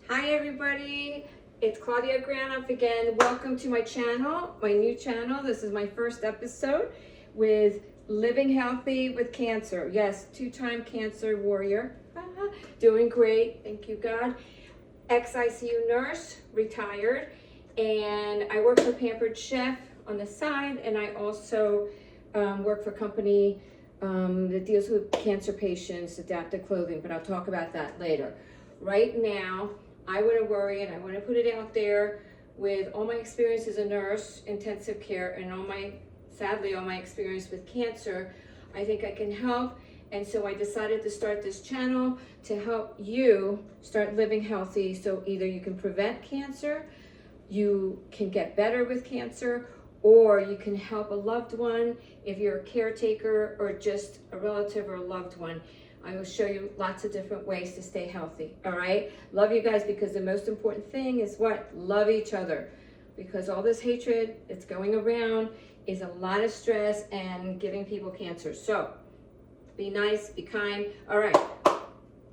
Hi everybody, it's Claudia Granoff again. Welcome to my channel, my new channel. This is my first episode with Living Healthy with Cancer. Yes, two-time cancer warrior. Doing great, thank you God. Ex-ICU nurse, retired, and I work for Pampered Chef on the side, and I also work for a company that deals with cancer patients, adapted clothing, but I'll talk about that later. Right now, I want to worry and I want to put it out there with all my experience as a nurse, intensive care, and sadly, all my experience with cancer. I think I can help, and so I decided to start this channel to help you start living healthy. So either you can prevent cancer, you can get better with cancer, or you can help a loved one if you're a caretaker or just a relative or a loved one. I will show you lots of different ways to stay healthy, all right? Love you guys, because the most important thing is what? Love each other. Because all this hatred that's going around is a lot of stress and giving people cancer. So be nice, be kind. All right,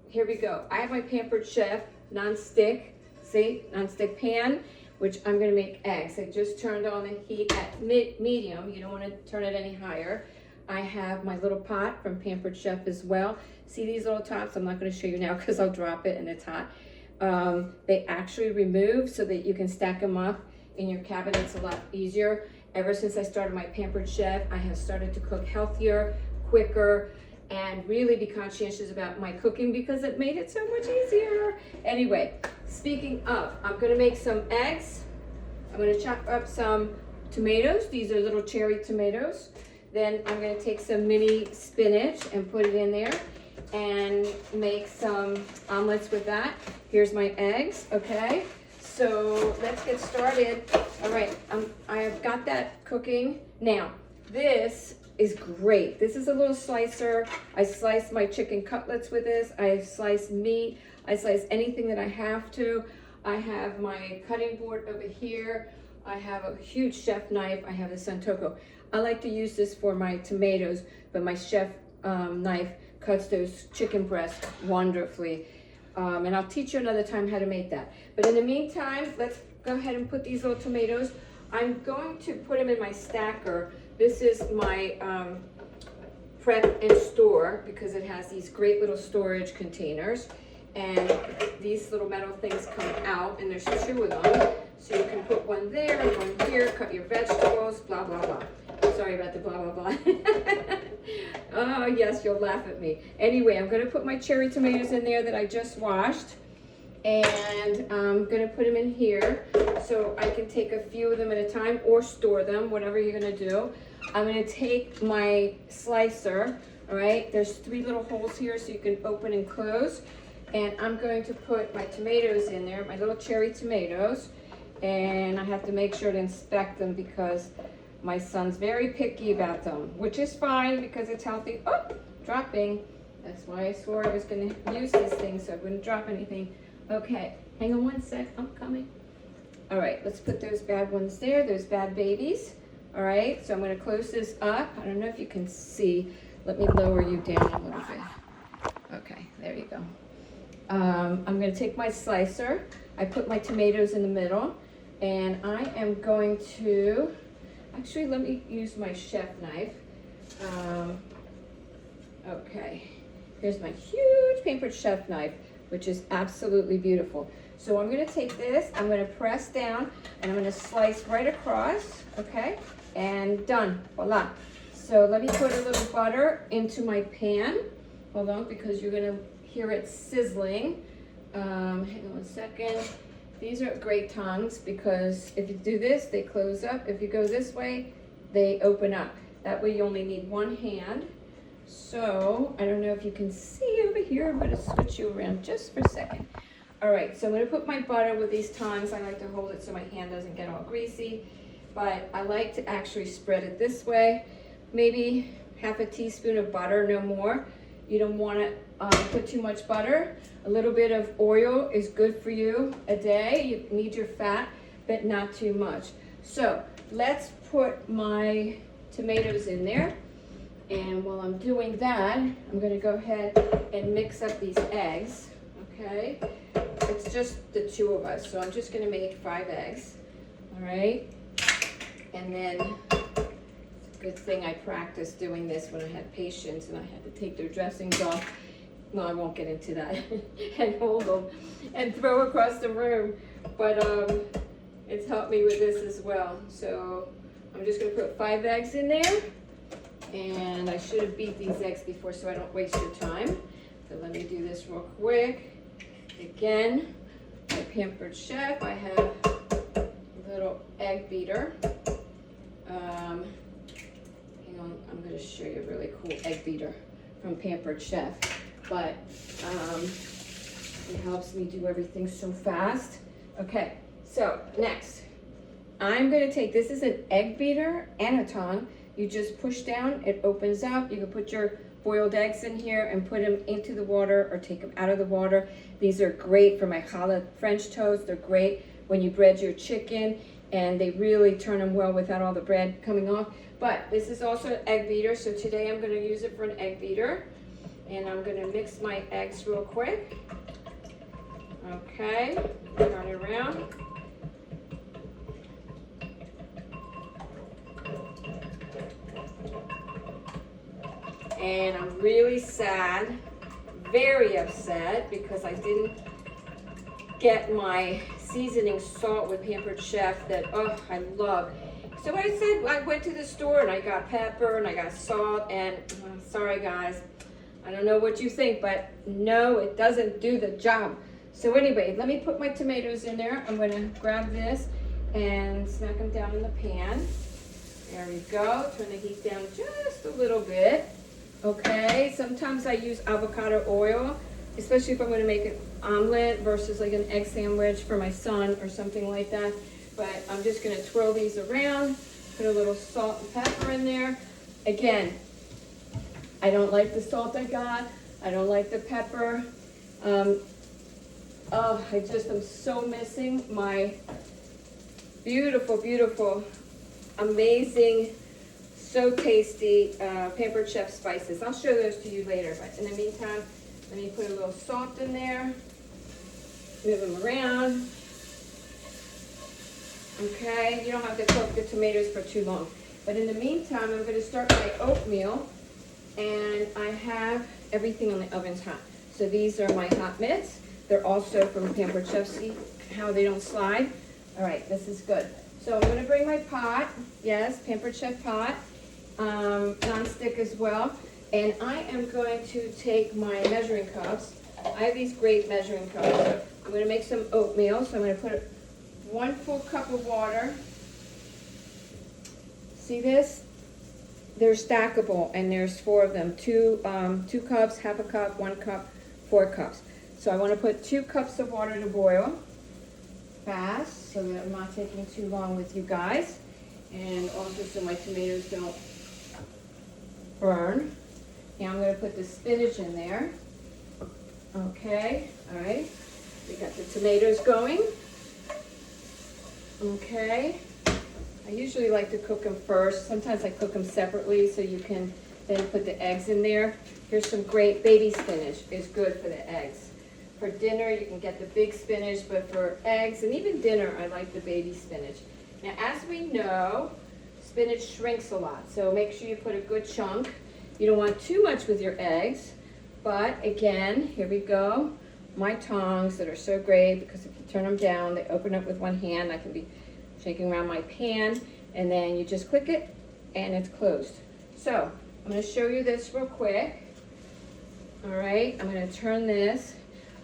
here we go. I have my Pampered Chef non-stick, see, non-stick pan, which I'm gonna make eggs. I just turned on the heat at medium. You don't wanna turn it any higher. I have my little pot from Pampered Chef as well. See these little tops? I'm not going to show you now because I'll drop it and it's hot. They actually remove so that you can stack them up in your cabinets a lot easier. Ever since I started my Pampered Chef, I have started to cook healthier, quicker, and really be conscientious about my cooking because it made it so much easier. Anyway, speaking of, I'm going to make some eggs. I'm going to chop up some tomatoes. These are little cherry tomatoes. Then I'm going to take some mini spinach and put it in there and make some omelets with that. Here's my eggs, okay? So let's get started. All right, I have got that cooking. Now, this is great. This is a little slicer. I slice my chicken cutlets with this. I slice meat. I slice anything that I have to. I have my cutting board over here. I have a huge chef knife. I have the Santoku. I like to use this for my tomatoes, but my chef knife cuts those chicken breasts wonderfully. And I'll teach you another time how to make that. But in the meantime, let's go ahead and put these little tomatoes. I'm going to put them in my stacker. This is my prep and store because it has these great little storage containers. And these little metal things come out, and there's two of them. So you can put one there, one here, cut your vegetables, blah, blah, blah. Sorry about the blah, blah, blah. Oh, yes, you'll laugh at me. Anyway, I'm going to put my cherry tomatoes in there that I just washed. And I'm going to put them in here so I can take a few of them at a time or store them, whatever you're going to do. I'm going to take my slicer, all right? There's 3 little holes here so you can open and close. And I'm going to put my tomatoes in there, my little cherry tomatoes. And I have to make sure to inspect them because my son's very picky about them, which is fine because it's healthy. Oh, dropping. That's why I swore I was going to use this thing so I wouldn't drop anything. Okay, hang on one sec. I'm coming. All right, let's put those bad ones there, those bad babies. All right, so I'm going to close this up. I don't know if you can see. Let me lower you down a little bit. Okay, there you go. I'm going to take my slicer. I put my tomatoes in the middle, and I am going to, actually let me use my chef knife. Okay, here's my huge Pampered Chef knife, which is absolutely beautiful. So I'm going to take this, I'm going to press down, and I'm going to slice right across, okay, and done, voila. So let me put a little butter into my pan. Hold on, because you're going to hear it sizzling. Hang on one second. These are great tongs because if you do this, they close up. If you go this way, they open up. That way you only need one hand. So I don't know if you can see over here. I'm going to switch you around just for a second. All right, so I'm going to put my butter with these tongs. I like to hold it so my hand doesn't get all greasy, but I like to actually spread it this way. Maybe half a teaspoon of butter, no more. You don't want to put too much butter. A little bit of oil is good for you a day. You need your fat, but not too much. So let's put my tomatoes in there. And while I'm doing that, I'm going to go ahead and mix up these eggs. okay? It's just the two of us, so I'm just gonna make 5 eggs, all right? And then, good thing I practiced doing this when I had patients and I had to take their dressings off. No, I won't get into that. And hold them and throw across the room. But it's helped me with this as well. So I'm just gonna put 5 eggs in there. And I should have beat these eggs before so I don't waste your time. So let me do this real quick. Again, my Pampered Chef, I have a little egg beater. Hang on, I'm gonna show you a really cool egg beater from Pampered Chef. But it helps me do everything so fast. Okay, so next, I'm gonna take, this is an egg beater and a tong. You just push down, it opens up. You can put your boiled eggs in here and put them into the water or take them out of the water. These are great for my challah French toast. They're great when you bread your chicken, and they really turn them well without all the bread coming off. But this is also an egg beater, so today I'm gonna use it for an egg beater. And I'm gonna mix my eggs real quick. Okay, turn it around. And I'm really sad, very upset, because I didn't get my seasoning salt with Pampered Chef that, oh, I love. So I said, I went to the store and I got pepper and I got salt, and sorry guys, I don't know what you think, but no, it doesn't do the job. So anyway, let me put my tomatoes in there. I'm gonna grab this and snack them down in the pan. There we go, turn the heat down just a little bit. Okay, sometimes I use avocado oil, especially if I'm gonna make an omelet versus like an egg sandwich for my son or something like that. But I'm just gonna twirl these around, put a little salt and pepper in there. Again, I don't like the salt I got. I don't like the pepper. Oh, I just am so missing my beautiful, beautiful, amazing, so tasty Pampered Chef spices. I'll show those to you later, but in the meantime, let me put a little salt in there, move them around. Okay, you don't have to cook the tomatoes for too long. But in the meantime, I'm gonna start my oatmeal, and I have everything on the oven's hot. So these are my hot mitts. They're also from Pampered Chef. See how they don't slide? All right, this is good. So I'm gonna bring my pot, yes, Pampered Chef pot, non-stick as well. And I am going to take my measuring cups. I have these great measuring cups. I'm gonna make some oatmeal, so I'm gonna put 1 full cup of water. See this? They're stackable, and there's 4 of them. 2 cups, half a cup, 1 cup, 4 cups. So I want to put 2 cups of water to boil fast, so that I'm not taking too long with you guys, and also so my tomatoes don't burn. Now I'm going to put the spinach in there. Okay, all right. We got the tomatoes going. Okay. I usually like to cook them first. Sometimes I cook them separately so you can then put the eggs in there. Here's some great baby spinach. It's good for the eggs. For dinner, you can get the big spinach, but for eggs and even dinner, I like the baby spinach. Now, as we know, spinach shrinks a lot, so make sure you put a good chunk. You don't want too much with your eggs, but again, here we go. My tongs that are so great, because if you turn them down, they open up with one hand. I can be shaking around my pan, and then you just click it and it's closed. So I'm going to show you this real quick. All right, I'm going to turn this.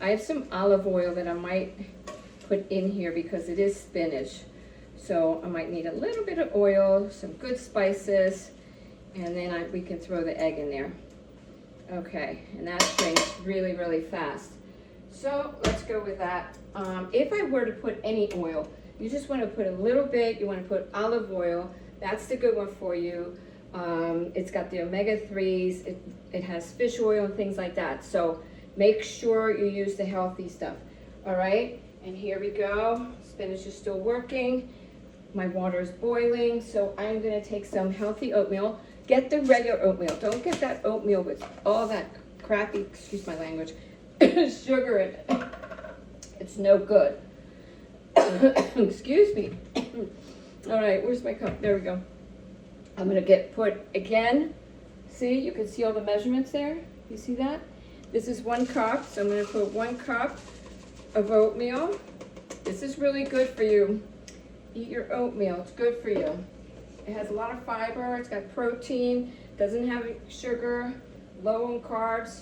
I have some olive oil that I might put in here because it is spinach. So I might need a little bit of oil, some good spices, and then we can throw the egg in there. Okay, and that shrinks really, really fast. So let's go with that. If I were to put any oil, you just want to put a little bit. You want to put olive oil. That's the good one for you. It's got the omega-3s. It has fish oil and things like that. So make sure you use the healthy stuff. All right, and here we go. Spinach is still working. My water is boiling. So I'm going to take some healthy oatmeal. Get the regular oatmeal. Don't get that oatmeal with all that crappy, excuse my language, sugar in it. It's no good. Excuse me. All right, where's my cup? There we go. I'm gonna put again. See, you can see all the measurements there. You see that? This is 1 cup, so I'm gonna put 1 cup of oatmeal. This is really good for you. Eat your oatmeal, it's good for you. It has a lot of fiber, it's got protein, doesn't have sugar, low on carbs.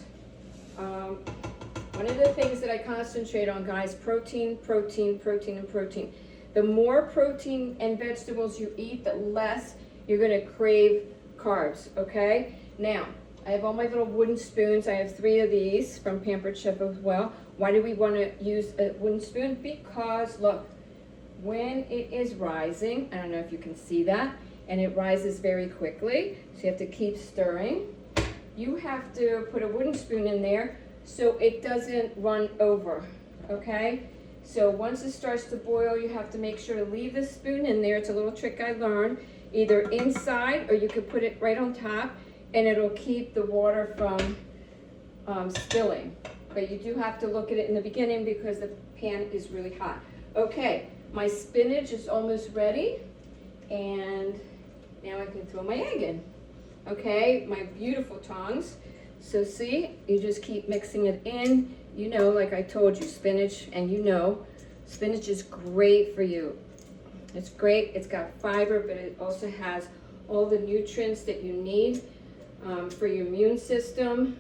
One of the things that I concentrate on, guys, protein, protein, protein, and protein. The more protein and vegetables you eat, the less you're gonna crave carbs, okay? Now, I have all my little wooden spoons. I have 3 of these from Pampered Chef as well. Why do we wanna use a wooden spoon? Because look, when it is rising, I don't know if you can see that, and it rises very quickly, so you have to keep stirring. You have to put a wooden spoon in there so it doesn't run over, okay? So once it starts to boil, you have to make sure to leave the spoon in there. It's a little trick I learned, either inside or you could put it right on top, and it'll keep the water from spilling. But you do have to look at it in the beginning because the pan is really hot. Okay, my spinach is almost ready, and now I can throw my egg in. Okay, my beautiful tongs. So see, you just keep mixing it in. You know, like I told you, spinach, and you know, spinach is great for you. It's great, it's got fiber, but it also has all the nutrients that you need for your immune system,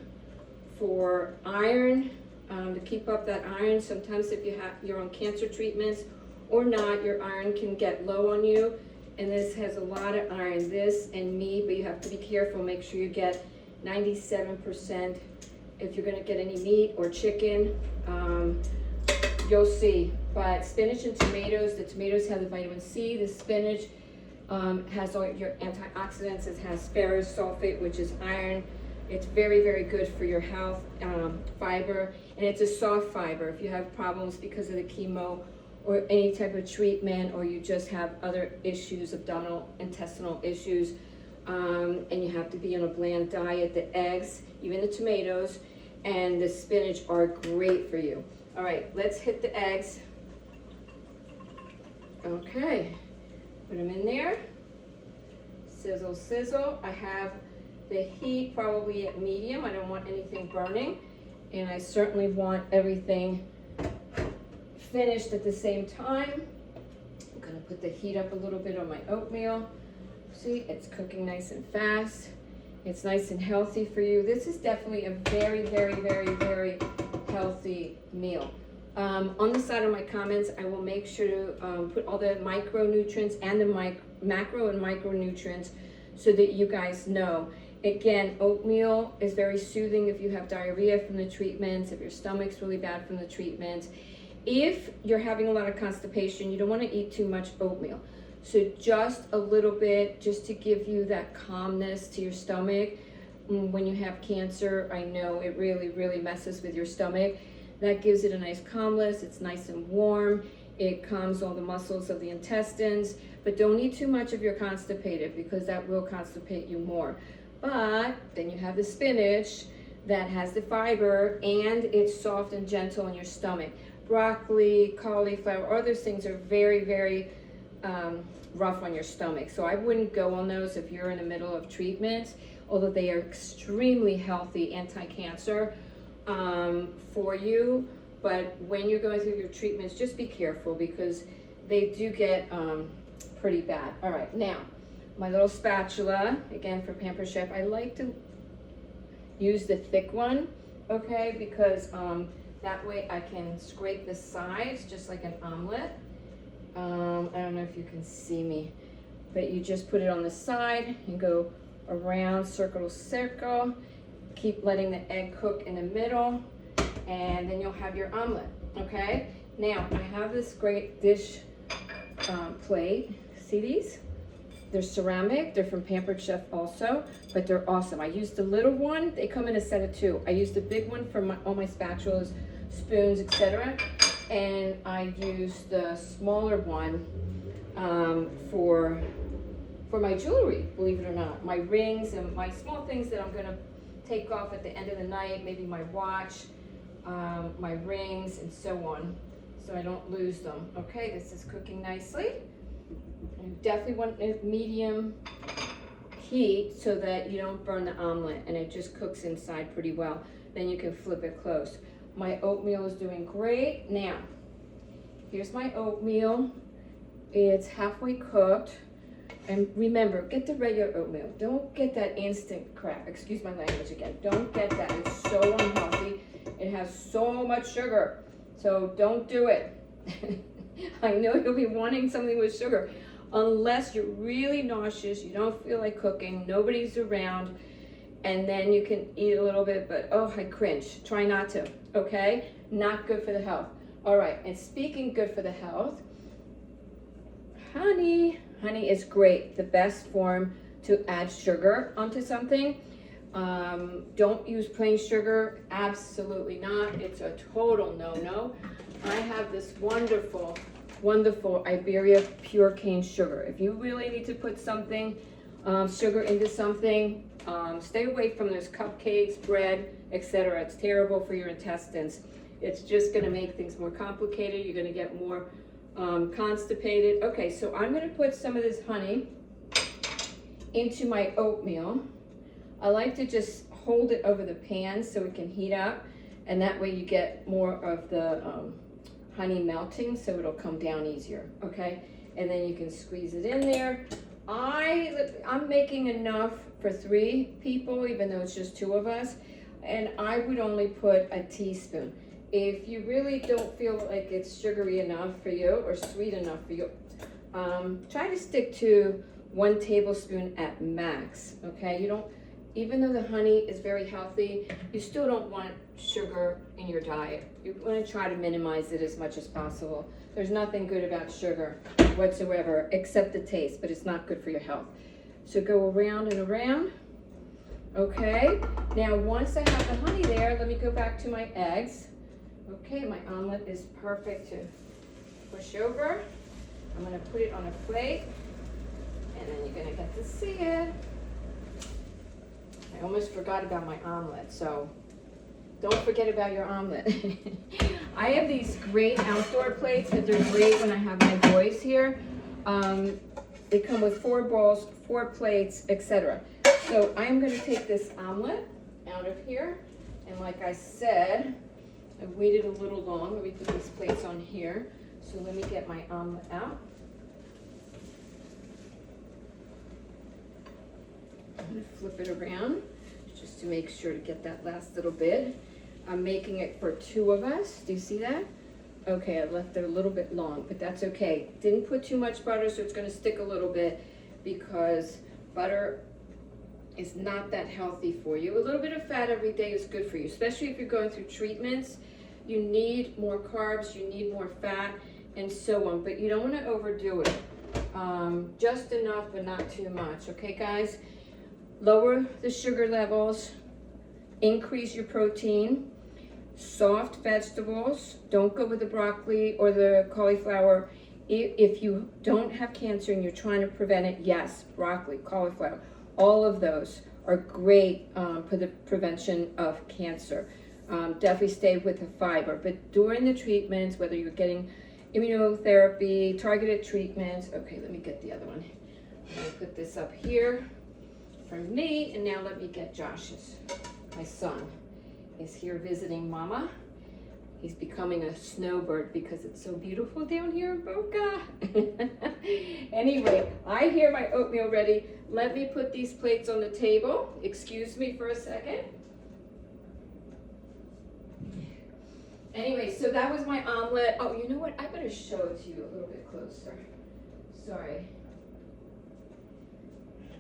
for iron, to keep up that iron. Sometimes if you're on cancer treatments or not, your iron can get low on you. And this has a lot of iron, this and meat, but you have to be careful. Make sure you get 97% if you're gonna get any meat or chicken. You'll see. But spinach and tomatoes, the tomatoes have the vitamin C, the spinach has all your antioxidants. It has ferrous sulfate, which is iron. It's very, very good for your health. Fiber, and it's a soft fiber. If you have problems because of the chemo or any type of treatment, or you just have other issues, abdominal, intestinal issues, and you have to be on a bland diet, the eggs, even the tomatoes, and the spinach are great for you. All right, let's hit the eggs. Okay, put them in there. Sizzle, sizzle. I have the heat probably at medium. I don't want anything burning, and I certainly want everything finished at the same time. I'm gonna put the heat up a little bit on my oatmeal. See, it's cooking nice and fast. It's nice and healthy for you. This is definitely a very, very, very, very healthy meal. On the side of my comments, I will make sure to put all the micronutrients and the macro and micronutrients so that you guys know. Again, oatmeal is very soothing if you have diarrhea from the treatments, if your stomach's really bad from the treatments. If you're having a lot of constipation, you don't want to eat too much oatmeal. So just a little bit, just to give you that calmness to your stomach. When you have cancer, I know it really, really messes with your stomach. That gives it a nice calmness. It's nice and warm. It calms all the muscles of the intestines. But don't eat too much if you're constipated, because that will constipate you more. But then you have the spinach that has the fiber, and it's soft and gentle in your stomach. Broccoli, cauliflower, all those things are very, very rough on your stomach. So I wouldn't go on those if you're in the middle of treatment, although they are extremely healthy anti-cancer for you. But when you're going through your treatments, just be careful because they do get pretty bad. All right, now my little spatula, again for Pampered Chef. I like to use the thick one, okay, because that way I can scrape the sides just like an omelet. I don't know if you can see me, but you just put it on the side and go around, circle to circle. Keep letting the egg cook in the middle, and then you'll have your omelet, okay? Now, I have this great dish plate. See these? They're ceramic. They're from Pampered Chef also, but they're awesome. I used the little one. They come in a set of 2. I used the big one for all my spatulas, spoons, etc. And I used the smaller one for my jewelry, believe it or not. My rings and my small things that I'm gonna take off at the end of the night, maybe my watch, my rings, and so on. so I don't lose them. Okay, this is cooking nicely. You definitely want a medium heat so that you don't burn the omelet and it just cooks inside pretty well. Then you can flip it close. My oatmeal is doing great. Now, here's my oatmeal. It's halfway cooked. And remember, get the regular oatmeal. Don't get that instant crap. Excuse my language again. Don't get that. It's so unhealthy. It has so much sugar. So don't do it. I know you'll be wanting something with sugar. Unless you're really nauseous, you don't feel like cooking, nobody's around, and then you can eat a little bit, but oh, I cringe. Try not to, okay? Not good for the health. All right, and speaking good for the health, honey. Honey is great, the best form to add sugar onto something. Don't use plain sugar, absolutely not. It's a total no-no. I have this wonderful Iberia pure cane sugar. If you really need to put something, sugar into something, stay away from those cupcakes, bread, etc. It's terrible for your intestines. It's just gonna make things more complicated. You're gonna get more constipated. Okay, so I'm gonna put some of this honey into my oatmeal. I like to just hold it over the pan so it can heat up, and that way you get more of the honey melting, so it'll come down easier, okay? And then you can squeeze it in there. I'm making enough for 3 people, even though it's just 2 of us, and I would only put a teaspoon. If you really don't feel like it's sugary enough for you or sweet enough for you, try to stick to 1 tablespoon at max, okay? You don't, even though the honey is very healthy, you still don't want sugar in your diet. You want to try to minimize it as much as possible. There's nothing good about sugar whatsoever except the taste, but it's not good for your health. So go around and around. Okay, now once I have the honey there, let me go back to my eggs. Okay, my omelet is perfect to push over. I'm going to put it on a plate, and then you're going to get to see it. I almost forgot about my omelet, so don't forget about your omelet. I have these great outdoor plates that they're great when I have my boys here. They come with 4 bowls, 4 plates, etc. So I'm going to take this omelet out of here, and like I said, I waited a little long. Let me put these plates on here. So let me get my omelet out. I'm going to flip it around just to make sure to get that last little bit. I'm making it for 2 of us. Do you see that? Okay, I left it a little bit long, but that's okay. Didn't put too much butter, so it's going to stick a little bit because butter is not that healthy for you. A little bit of fat every day is good for you, especially if you're going through treatments. You need more carbs, you need more fat, and so on, but you don't want to overdo it. Just enough, but not too much, okay guys? Lower the sugar levels, increase your protein, soft vegetables. Don't go with the broccoli or the cauliflower. If you don't have cancer and you're trying to prevent it, yes, broccoli, cauliflower, all of those are great for the prevention of cancer. Definitely stay with the fiber, but during the treatments, whether you're getting immunotherapy, targeted treatments, okay, let me get the other one. I'm gonna put this up here for me, and now let me get Josh's. My son is here visiting Mama. He's becoming a snowbird because it's so beautiful down here in Boca. Anyway, I hear my oatmeal ready. Let me put these plates on the table. Excuse me for a second. Anyway, so that was my omelet. Oh, you know what? I better show it to you a little bit closer. Sorry.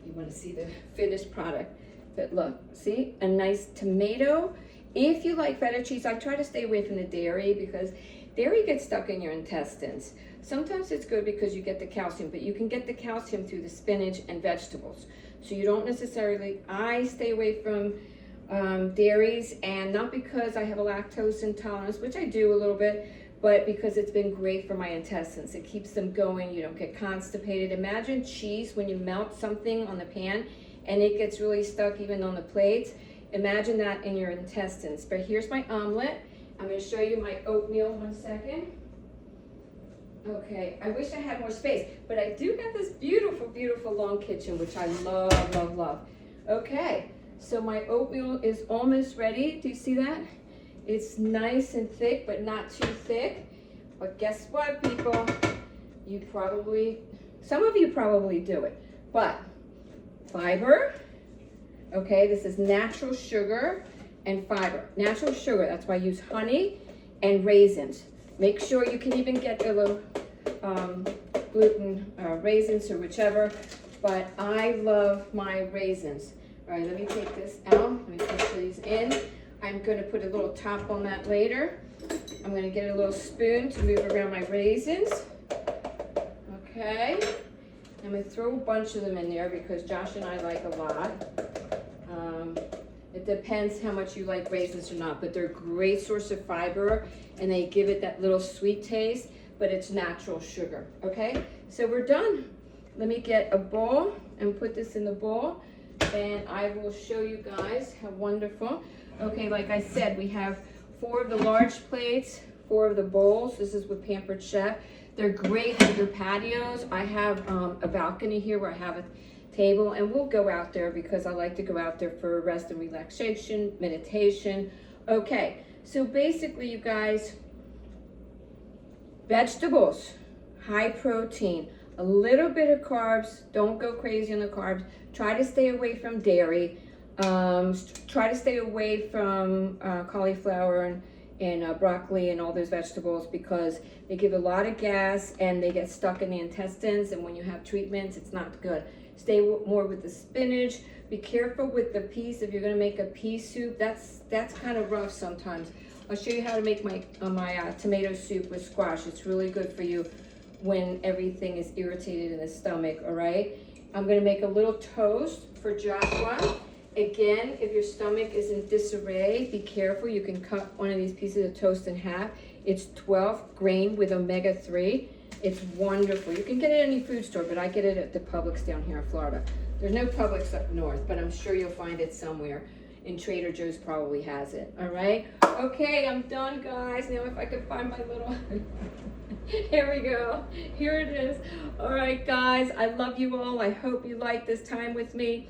You want to see the finished product. But look, see? A nice tomato. If you like feta cheese, I try to stay away from the dairy because dairy gets stuck in your intestines. Sometimes it's good because you get the calcium, but you can get the calcium through the spinach and vegetables. So you don't necessarily, I stay away from dairies, and not because I have a lactose intolerance, which I do a little bit, but because it's been great for my intestines. It keeps them going, you don't get constipated. Imagine cheese when you melt something on the pan and it gets really stuck even on the plates. Imagine that in your intestines. But here's my omelet. I'm going to show you my oatmeal 1 second. Okay, I wish I had more space, but I do have this beautiful, beautiful long kitchen, which I love, love, love. Okay, so my oatmeal is almost ready. Do you see that? It's nice and thick, but not too thick. But guess what, people? Some of you probably do it, but fiber, okay, this is natural sugar and fiber. Natural sugar, that's why I use honey and raisins. Make sure you can even get a little gluten raisins or whichever, but I love my raisins. All right, let me take this out. Let me push these in. I'm going to put a little top on that later. I'm going to get a little spoon to move around my raisins. Okay. I'm going to throw a bunch of them in there because Josh and I like a lot. It depends how much you like raisins or not, but they're a great source of fiber and they give it that little sweet taste, but it's natural sugar. Okay, so we're done. Let me get a bowl and put this in the bowl and I will show you guys how wonderful. Okay, like I said, we have 4 of the large plates, 4 of the bowls. This is with Pampered Chef. They're great for your patios. I have a balcony here where I have a table, and we'll go out there because I like to go out there for rest and relaxation, meditation. Okay, so basically, you guys, vegetables, high protein, a little bit of carbs. Don't go crazy on the carbs. Try to stay away from dairy. Try to stay away from cauliflower and broccoli and all those vegetables because they give a lot of gas and they get stuck in the intestines, and when you have treatments, it's not good. Stay more with the spinach. Be careful with the peas. If you're going to make a pea soup, that's kind of rough sometimes. I'll show you how to make my tomato soup with squash. It's really good for you when everything is irritated in the stomach, all right? I'm going to make a little toast for Joshua. Again, if your stomach is in disarray, be careful. You can cut one of these pieces of toast in half. It's 12 grain with omega-3. It's wonderful. You can get it at any food store, but I get it at the Publix down here in Florida. There's no Publix up north, but I'm sure you'll find it somewhere. And Trader Joe's probably has it, all right? Okay, I'm done, guys. Now if I could find my little... Here we go. Here it is. All right, guys, I love you all. I hope you like this time with me.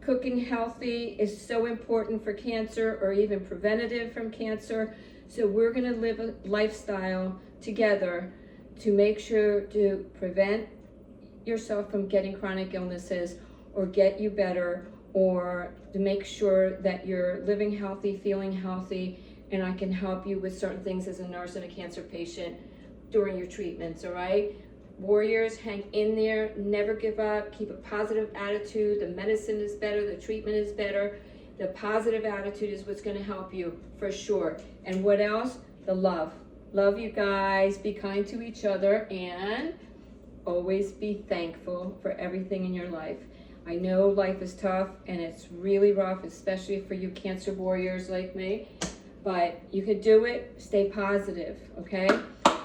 Cooking healthy is so important for cancer or even preventative from cancer. So we're going to live a lifestyle together to make sure to prevent yourself from getting chronic illnesses or get you better, or to make sure that you're living healthy, feeling healthy, and I can help you with certain things as a nurse and a cancer patient during your treatments, all right? Warriors, hang in there, never give up, keep a positive attitude. The medicine is better, the treatment is better. The positive attitude is what's gonna help you for sure. And what else? The love. Love you guys, be kind to each other, and always be thankful for everything in your life. I know life is tough and it's really rough, especially for you cancer warriors like me, but you can do it. Stay positive, okay?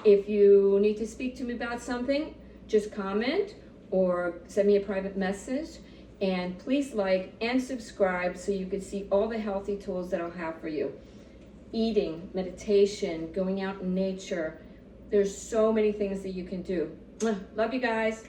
If you need to speak to me about something, just comment or send me a private message. And please like and subscribe so you can see all the healthy tools that I'll have for you. Eating, meditation, going out in nature. There's so many things that you can do. Love you guys.